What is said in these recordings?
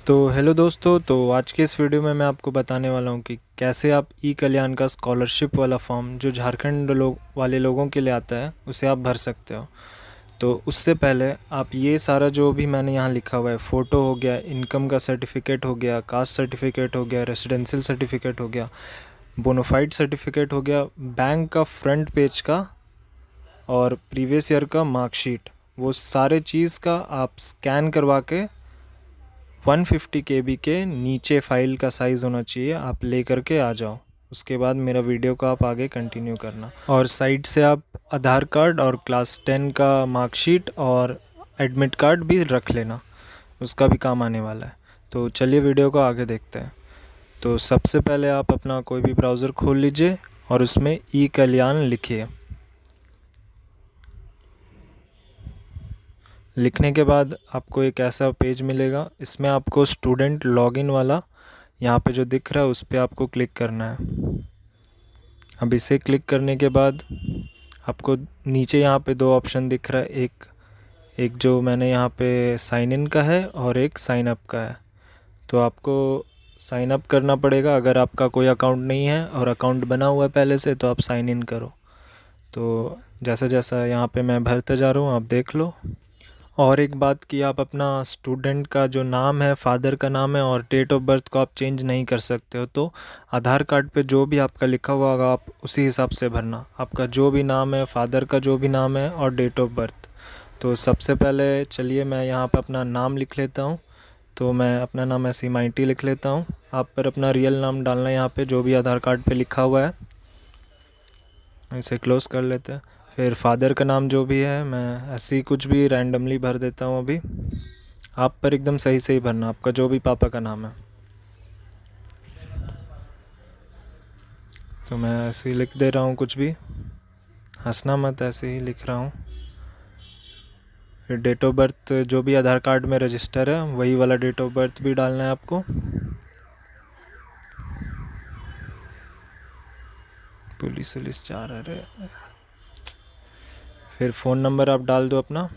तो हेलो दोस्तों, तो आज के इस वीडियो में मैं आपको बताने वाला हूँ कि कैसे आप ई कल्याण का स्कॉलरशिप वाला फॉर्म जो झारखंड वाले लोगों के लिए आता है उसे आप भर सकते हो। तो उससे पहले आप ये सारा जो भी मैंने यहाँ लिखा हुआ है, फ़ोटो हो गया, इनकम का सर्टिफिकेट हो गया, कास्ट सर्टिफिकेट हो गया, रेसिडेंशियल सर्टिफिकेट हो गया, बोनाफाइड सर्टिफिकेट हो गया, बैंक का फ्रंट पेज का और प्रीवियस ईयर का मार्कशीट, वो सारे चीज़ का आप स्कैन करवा के 150 KB के नीचे फ़ाइल का साइज़ होना चाहिए, आप ले करके आ जाओ। उसके बाद मेरा वीडियो को आप आगे कंटिन्यू करना, और साइड से आप आधार कार्ड और क्लास 10 का मार्कशीट और एडमिट कार्ड भी रख लेना, उसका भी काम आने वाला है। तो चलिए वीडियो को आगे देखते हैं। तो सबसे पहले आप अपना कोई भी ब्राउज़र खोल लीजिए और उसमें ई कल्याण लिखिए। लिखने के बाद आपको एक ऐसा पेज मिलेगा, इसमें आपको स्टूडेंट लॉगिन वाला यहाँ पे जो दिख रहा है उस पर आपको क्लिक करना है। अब इसे क्लिक करने के बाद आपको नीचे यहाँ पे दो ऑप्शन दिख रहा है, एक एक जो मैंने यहाँ पे साइन इन का है और एक साइन अप का है। तो आपको साइन अप करना पड़ेगा, अगर आपका कोई अकाउंट नहीं है और अकाउंट बना हुआ है पहले से तो आप साइन इन करो। तो जैसा जैसा यहाँ पे मैं भरते जा रहा हूँ, आप देख लो। और एक बात कि आप अपना स्टूडेंट का जो नाम है, फादर का नाम है और डेट ऑफ बर्थ को आप चेंज नहीं कर सकते हो। तो आधार कार्ड पे जो भी आपका लिखा हुआ होगा आप उसी हिसाब से भरना, आपका जो भी नाम है, फादर का जो भी नाम है और डेट ऑफ बर्थ। तो सबसे पहले चलिए मैं यहाँ पर अपना नाम लिख लेता हूँ। तो मैं अपना नाम ऐसे माइटी लिख लेता हूँ। आप पर अपना रियल नाम डालना है यहाँ पे, जो भी आधार कार्ड पे लिखा हुआ है। इसे क्लोज़ कर लेते हैं। फिर फादर का नाम जो भी है मैं ऐसे ही कुछ भी रैंडमली भर देता हूँ अभी। आप पर एकदम सही सही भरना, आपका जो भी पापा का नाम है। तो मैं ऐसे ही लिख दे रहा हूँ, कुछ भी हंसना मत, ऐसे ही लिख रहा हूँ। फिर डेट ऑफ बर्थ जो भी आधार कार्ड में रजिस्टर है वही वाला डेट ऑफ बर्थ भी डालना है आपको। पुलिस वुलिस जा रहे। फिर फ़ोन नंबर आप डाल दो अपना,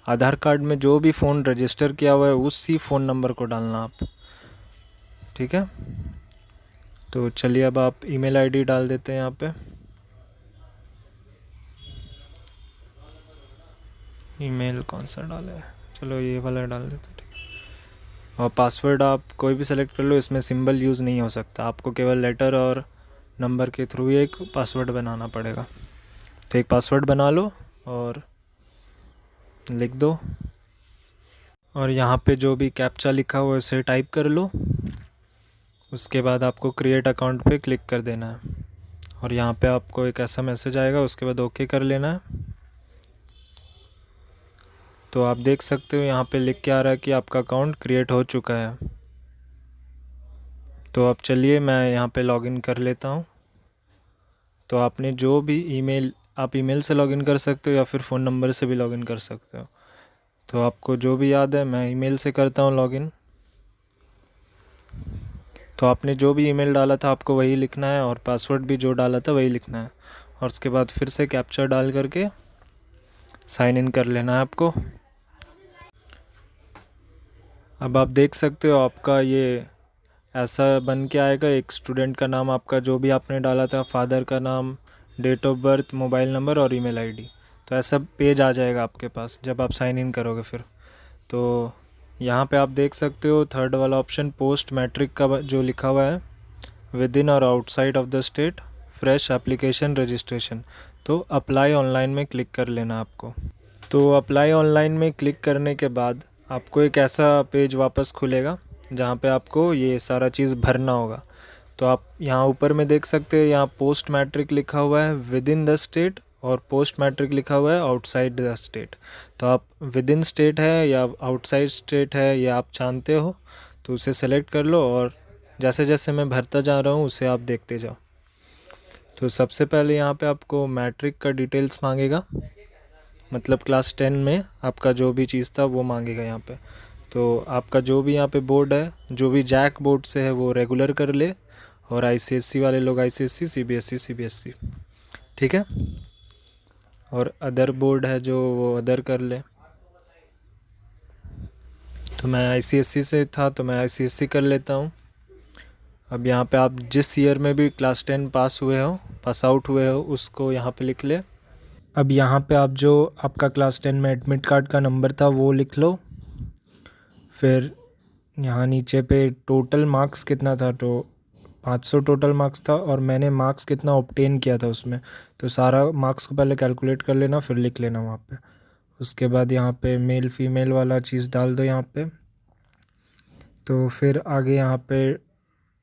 आधार कार्ड में जो भी फ़ोन रजिस्टर किया हुआ है उसी फ़ोन नंबर को डालना आप, ठीक है। तो चलिए अब आप ईमेल आईडी डाल देते हैं यहाँ पे। ईमेल कौन सा डाले, चलो ये वाला डाल देते हैं, ठीक है। और पासवर्ड आप कोई भी सेलेक्ट कर लो, इसमें सिंबल यूज़ नहीं हो सकता, आपको केवल लेटर और नंबर के थ्रू ही एक पासवर्ड बनाना पड़ेगा। तो एक पासवर्ड बना लो और लिख दो, और यहाँ पे जो भी कैप्चा लिखा हुआ है उसे टाइप कर लो। उसके बाद आपको क्रिएट अकाउंट पे क्लिक कर देना है, और यहाँ पे आपको एक ऐसा मैसेज आएगा, उसके बाद ओके कर लेना है। तो आप देख सकते हो यहाँ पे लिख के आ रहा है कि आपका अकाउंट क्रिएट हो चुका है। तो अब चलिए मैं यहाँ पे लॉगिन कर लेता हूँ। तो आपने जो भी ईमेल, आप ईमेल से लॉगिन कर सकते हो या फिर फ़ोन नंबर से भी लॉगिन कर सकते हो। तो आपको जो भी याद है, मैं ईमेल से करता हूँ लॉगिन। तो आपने जो भी ईमेल डाला था आपको वही लिखना है, और पासवर्ड भी जो डाला था वही लिखना है, और उसके बाद फिर से कैप्चा डाल करके साइन इन कर लेना है आपको। अब आप देख सकते हो आपका ये ऐसा बन के आएगा, एक स्टूडेंट का नाम, आपका जो भी आपने डाला था, फादर का नाम, date of birth, mobile number और ईमेल आईडी। तो ऐसा पेज आ जाएगा आपके पास जब आप साइन इन करोगे। फिर तो यहाँ पे आप देख सकते हो थर्ड वाला ऑप्शन, पोस्ट मैट्रिक का जो लिखा हुआ है, विद इन और outside of the state, fresh application registration. तो अप्लाई ऑनलाइन में क्लिक कर लेना आपको। तो अप्लाई ऑनलाइन में क्लिक करने के बाद आपको एक ऐसा पेज वापस खुलेगा जहाँ पे आपको ये सारा चीज़ भरना होगा। तो आप यहाँ ऊपर में देख सकते हैं, यहाँ पोस्ट मैट्रिक लिखा हुआ है विद इन द स्टेट, और पोस्ट मैट्रिक लिखा हुआ है आउटसाइड द स्टेट। तो आप विद इन स्टेट है या आउटसाइड स्टेट है ये आप जानते हो, तो उसे सेलेक्ट कर लो, और जैसे जैसे मैं भरता जा रहा हूँ उसे आप देखते जाओ। तो सबसे पहले यहाँ पे आपको मैट्रिक का डिटेल्स मांगेगा, मतलब क्लास 10 में आपका जो भी चीज़ था वो मांगेगा यहाँ पे। तो आपका जो भी यहाँ पे बोर्ड है, जो भी जैक बोर्ड से है वो रेगुलर कर ले, और आईसीएससी वाले लोग आईसीएससी, सीबीएसई सीबीएसई, ठीक है। और अदर बोर्ड है जो वो अदर कर ले। तो मैं आईसीएससी से था तो मैं आईसीएससी कर लेता हूँ। अब यहाँ पे आप जिस ईयर में भी क्लास 10 पास आउट हुए हो उसको यहाँ पे लिख ले। अब यहाँ पे आप जो आपका क्लास 10 में एडमिट कार्ड का नंबर था वो लिख लो। फिर यहाँ नीचे पे टोटल मार्क्स कितना था, तो 500 टोटल मार्क्स था और मैंने मार्क्स कितना ऑब्टेन किया था उसमें, तो सारा मार्क्स को पहले कैलकुलेट कर लेना फिर लिख लेना वहाँ पे। उसके बाद यहाँ पे मेल फीमेल वाला चीज़ डाल दो यहाँ पे। तो फिर आगे यहाँ पे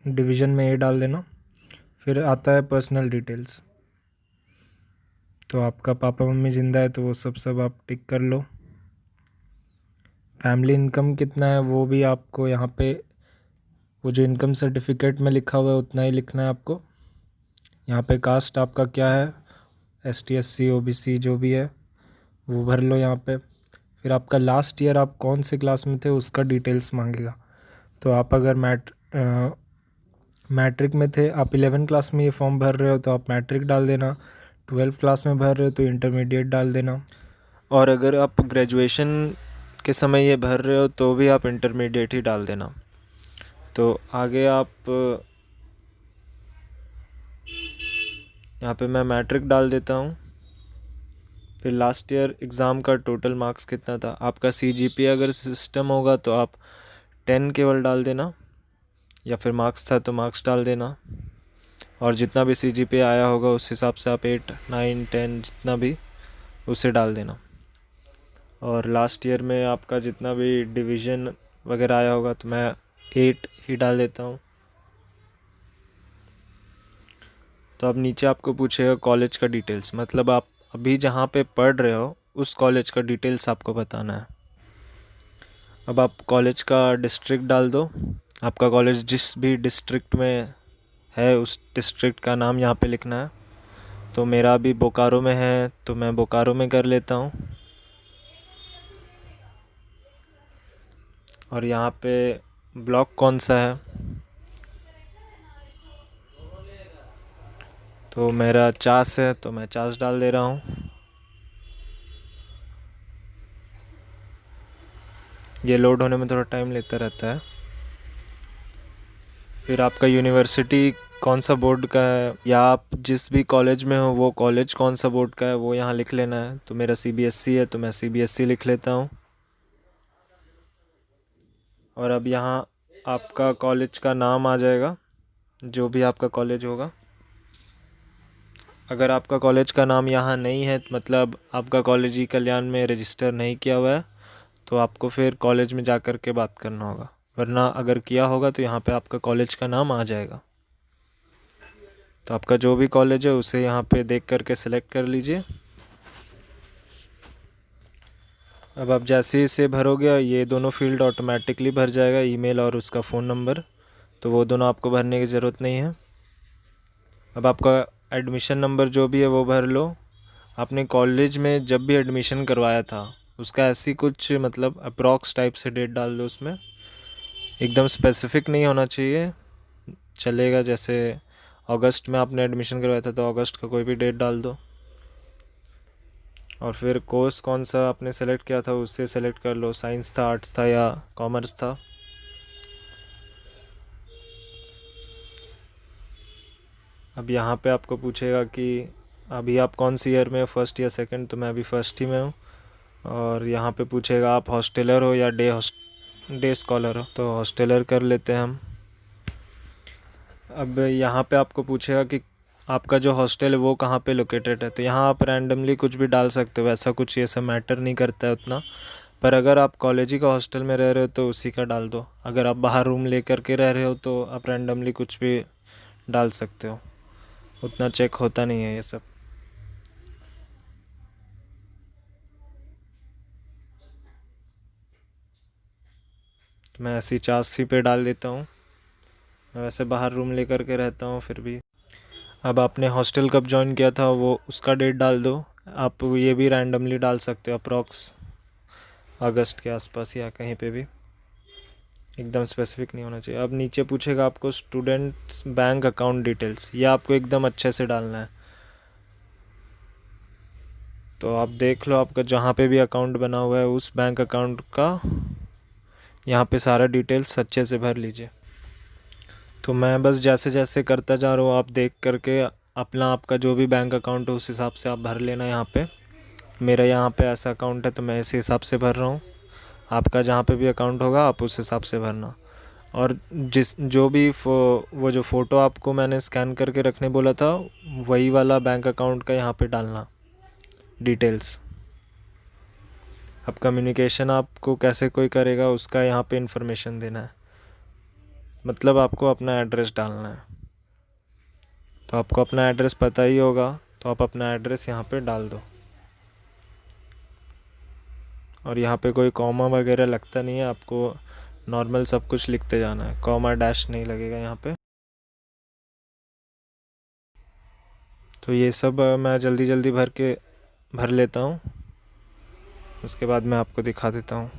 डिवीज़न में ये डाल देना। फिर आता है पर्सनल डिटेल्स। तो आपका पापा मम्मी ज़िंदा है तो वो सब आप टिक कर लो। फैमिली इनकम कितना है वो भी आपको यहाँ पे वो जो इनकम सर्टिफिकेट में लिखा हुआ है उतना ही लिखना है आपको। यहाँ पे कास्ट आपका क्या है, ST SC OBC जो भी है वो भर लो यहाँ पे। फिर आपका लास्ट ईयर आप कौन से क्लास में थे उसका डिटेल्स मांगेगा। तो आप अगर मैट्रिक में थे, आप 11 क्लास में ये फॉर्म भर रहे हो तो आप मैट्रिक डाल देना। 12 क्लास में भर रहे हो तो इंटरमीडिएट डाल देना। और अगर आप ग्रेजुएशन के समय ये भर रहे हो तो भी आप इंटरमीडिएट ही डाल देना। तो आगे आप यहाँ पे मैं मैट्रिक डाल देता हूँ। फिर लास्ट ईयर एग्ज़ाम का टोटल मार्क्स कितना था, आपका CGPA अगर सिस्टम होगा तो आप 10 केवल डाल देना, या फिर मार्क्स था तो मार्क्स डाल देना। और जितना भी CGPA आया होगा उस हिसाब से आप 8, 9, 10 जितना भी उसे डाल देना। और लास्ट ईयर में आपका जितना भी डिवीज़न वगैरह आया होगा तो मैं 8 ही डाल देता हूँ। तो अब नीचे आपको पूछेगा कॉलेज का डिटेल्स, मतलब आप अभी जहाँ पे पढ़ रहे हो उस कॉलेज का डिटेल्स आपको बताना है। अब आप कॉलेज का डिस्ट्रिक्ट डाल दो। आपका कॉलेज जिस भी डिस्ट्रिक्ट में है उस डिस्ट्रिक्ट का नाम यहाँ पे लिखना है। तो मेरा अभी बोकारो में है तो मैं बोकारो में कर लेता हूँ। और यहाँ पे ब्लॉक कौन सा है, तो मेरा 50 है तो मैं 50 डाल दे रहा हूँ। ये लोड होने में थोड़ा टाइम लेता रहता है। फिर आपका यूनिवर्सिटी कौन सा बोर्ड का है, या आप जिस भी कॉलेज में हो वो कॉलेज कौन सा बोर्ड का है वो यहाँ लिख लेना है। तो मेरा CBSE है तो मैं CBSE लिख लेता हूँ। और अब यहाँ आपका कॉलेज का नाम आ जाएगा, जो भी आपका कॉलेज होगा। अगर आपका कॉलेज का नाम यहाँ नहीं है मतलब आपका कॉलेज ही कल्याण में रजिस्टर नहीं किया हुआ है, तो आपको फिर कॉलेज में जा कर के बात करना होगा। वरना अगर किया होगा तो यहाँ पे आपका कॉलेज का नाम आ जाएगा। तो आपका जो भी कॉलेज है उसे यहाँ पे देख करके सिलेक्ट कर लीजिए। अब आप जैसे ही इसे भरोगे ये दोनों फील्ड ऑटोमेटिकली भर जाएगा, ईमेल और उसका फ़ोन नंबर। तो वो दोनों आपको भरने की ज़रूरत नहीं है। अब आपका एडमिशन नंबर जो भी है वो भर लो। आपने कॉलेज में जब भी एडमिशन करवाया था उसका ऐसी कुछ मतलब अप्रॉक्स टाइप से डेट डाल दो उसमें। एकदम स्पेसिफिक नहीं होना चाहिए, चलेगा। जैसे अगस्त में आपने एडमिशन करवाया था तो अगस्त का कोई भी डेट डाल दो। और फिर कोर्स कौन सा आपने सेलेक्ट किया था उससे सेलेक्ट कर लो, साइंस था, आर्ट्स था या कॉमर्स था। अब यहाँ पे आपको पूछेगा कि अभी आप कौन सी ईयर में हो, फर्स्ट या सेकंड, तो मैं अभी फर्स्ट ही में हूँ। और यहाँ पे पूछेगा आप हॉस्टेलर हो या डे स्कॉलर हो, तो हॉस्टेलर कर लेते हैं हम। अब यहाँ पे आपको पूछेगा कि आपका जो हॉस्टल है वो कहाँ पे लोकेटेड है, तो यहाँ आप रैंडमली कुछ भी डाल सकते हो, ऐसा कुछ ये सब मैटर नहीं करता है उतना। पर अगर आप कॉलेज ही का हॉस्टल में रह रहे हो तो उसी का डाल दो। अगर आप बाहर रूम ले करके रह रहे हो तो आप रैंडमली कुछ भी डाल सकते हो, उतना चेक होता नहीं है ये सब। तो मैं ऐसी 84 पे डाल देता हूँ। मैं वैसे बाहर रूम ले करके रहता हूँ फिर भी। अब आपने हॉस्टल कब ज्वाइन किया था वो उसका डेट डाल दो। आप ये भी रैंडमली डाल सकते हो, अप्रॉक्स अगस्त के आसपास या कहीं पे भी, एकदम स्पेसिफिक नहीं होना चाहिए। अब नीचे पूछेगा आपको स्टूडेंट्स बैंक अकाउंट डिटेल्स, ये आपको एकदम अच्छे से डालना है। तो आप देख लो आपका जहाँ पे भी अकाउंट बना हुआ है उस बैंक अकाउंट का यहाँ पे सारा डिटेल्स अच्छे से भर लीजिए। तो मैं बस जैसे जैसे करता जा रहा हूँ, आप देख करके अपना आपका जो भी बैंक अकाउंट है उस हिसाब से आप भर लेना। यहाँ पे मेरा यहाँ पे ऐसा अकाउंट है तो मैं इस हिसाब से भर रहा हूँ। आपका जहाँ पे भी अकाउंट होगा आप उस हिसाब से भरना। और जिस जो भी वो जो फ़ोटो आपको मैंने स्कैन करके रखने बोला था वही वाला बैंक अकाउंट का यहाँ पे डालना डिटेल्स। अब कम्युनिकेशन आपको कैसे कोई करेगा उसका यहाँ पे इंफॉर्मेशन देना है, मतलब आपको अपना एड्रेस डालना है। तो आपको अपना एड्रेस पता ही होगा, तो आप अपना एड्रेस यहाँ पे डाल दो। और यहाँ पे कोई कॉमा वगैरह लगता नहीं है, आपको नॉर्मल सब कुछ लिखते जाना है, कॉमा डैश नहीं लगेगा यहाँ पे। तो ये सब मैं जल्दी जल्दी भर लेता हूँ, उसके बाद मैं आपको दिखा देता हूँ।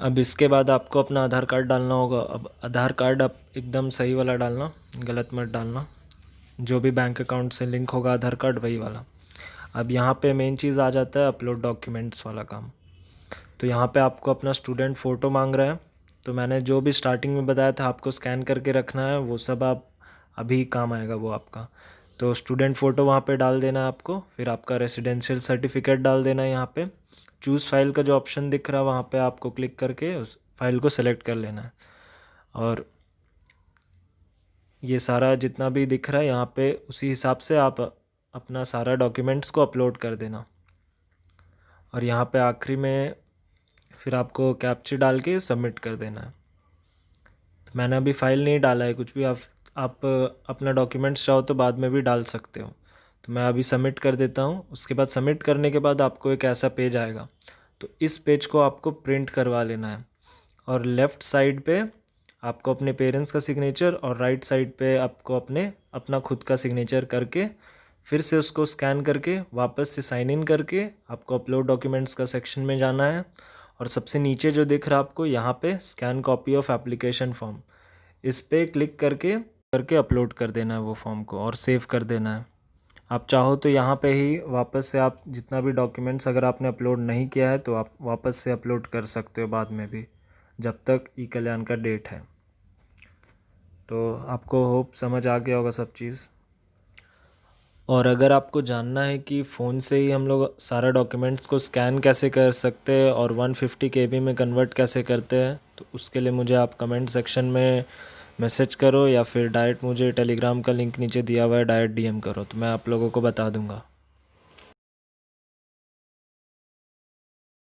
अब इसके बाद आपको अपना आधार कार्ड डालना होगा। अब आधार कार्ड आप एकदम सही वाला डालना, गलत मत डालना। जो भी बैंक अकाउंट से लिंक होगा आधार कार्ड वही वाला। अब यहाँ पे मेन चीज़ आ जाता है अपलोड डॉक्यूमेंट्स वाला काम। तो यहाँ पे आपको अपना स्टूडेंट फ़ोटो मांग रहा है। तो मैंने जो भी स्टार्टिंग में बताया था आपको स्कैन करके रखना है, वो सब आप अभी काम आएगा वो आपका। तो स्टूडेंट फ़ोटो वहाँ पे डाल देना है आपको। फिर आपका रेसिडेंशियल सर्टिफिकेट डाल देना है यहाँ पे। चूज़ फाइल का जो ऑप्शन दिख रहा है वहाँ पे आपको क्लिक करके उस फाइल को सेलेक्ट कर लेना है। और ये सारा जितना भी दिख रहा है यहाँ पे उसी हिसाब से आप अपना सारा डॉक्यूमेंट्स को अपलोड कर देना। और यहाँ पे आखिरी में फिर आपको कैप्चा डाल के सबमिट कर देना है। तो मैंने अभी फ़ाइल नहीं डाला है कुछ भी, आप अपना डॉक्यूमेंट्स चाहो तो बाद में भी डाल सकते हो। तो मैं अभी सबमिट कर देता हूँ। उसके बाद सबमिट करने के बाद आपको एक ऐसा पेज आएगा। तो इस पेज को आपको प्रिंट करवा लेना है। और लेफ़्ट साइड पे आपको अपने पेरेंट्स का सिग्नेचर और राइट साइड पे आपको अपना खुद का सिग्नेचर करके फिर से उसको स्कैन करके वापस से साइन इन करके आपको अपलोड डॉक्यूमेंट्स का सेक्शन में जाना है। और सबसे नीचे जो दिख रहा है आपको यहाँ पे scan copy of application form, इस पे क्लिक करके अपलोड कर देना है वो फॉर्म को और सेव कर देना है। आप चाहो तो यहाँ पे ही वापस से आप जितना भी डॉक्यूमेंट्स अगर आपने अपलोड नहीं किया है तो आप वापस से अपलोड कर सकते हो बाद में भी, जब तक ई कल्याण का डेट है। तो आपको होप समझ आ गया होगा सब चीज़। और अगर आपको जानना है कि फ़ोन से ही हम लोग सारा डॉक्यूमेंट्स को स्कैन कैसे कर सकते हैं और 150 KB में कन्वर्ट कैसे करते हैं, तो उसके लिए मुझे आप कमेंट सेक्शन में मैसेज करो या फिर डायरेक्ट मुझे टेलीग्राम का लिंक नीचे दिया हुआ है, डायरेक्ट DM करो, तो मैं आप लोगों को बता दूंगा।